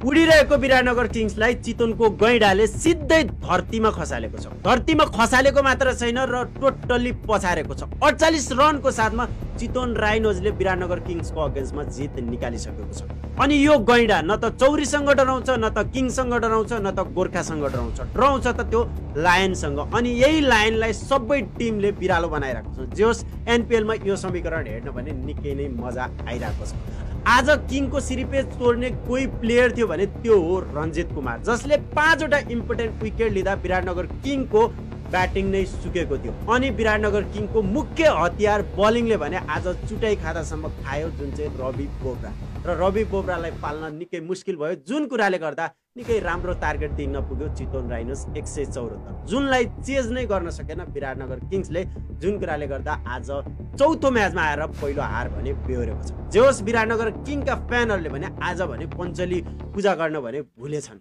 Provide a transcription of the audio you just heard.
उडिरहेको विराटनगर किङ्सलाई चितवनको गैंडाले सिधै धरतीमा खसालेको छ। धरतीमा खसालेको मात्र छैन र टोटल्ली पछारेको छ। 48 रनको साथमा चितवन राइनोजले विराटनगर किङ्सको अगेन्स्टमा जित निकालिसकेको छ। अनि यो गैंडा न त चौरीसँग डराउँछ, न त किङसँग डराउँछ, न त गोर्खासँग डराउँछ। डराउँछ त त्यो लायनसँग। अनि यही लायनलाई सबै टिमले बिरालो बनाइरहेको छ। जोस एनपिएलमा यो समीकरण हेर्न भने निकै नै मजा आइरहेको छ। आज किङको सिरिपेज तोड्ने कोही प्लेयर थियो भने त्यो हो रञ्जित कुमार, जसले 5 वटा इम्पोर्टेन्ट विकेट लिँदा विराटनगर किङको ब्याटिङ नै सुकेको थियो। अनि विराटनगर किङको मुख्य हतियार बलिङले भने आज चुटाइ खादासम्म खायो, जुन चाहिँ रवि बोबरा। र रवि बोबरालाई पाल्न निकै मुस्किल भयो, जुन कुराले गर्दा निकै राम्रो टार्गेट दिन पुग्यो चितवन राइनोज 174, जुनलाई चेज नै गर्न सकेन विराटनगर किङ्सले, जुन कुराले गर्दा आज चौथो म्याचमा आएर पहिलो हार भने बेहोरेको छ। जे होस् विराटनगर किङका फ्यानहरूले भने आज भने पञ्चली पूजा गर्न भने भुलेछन्।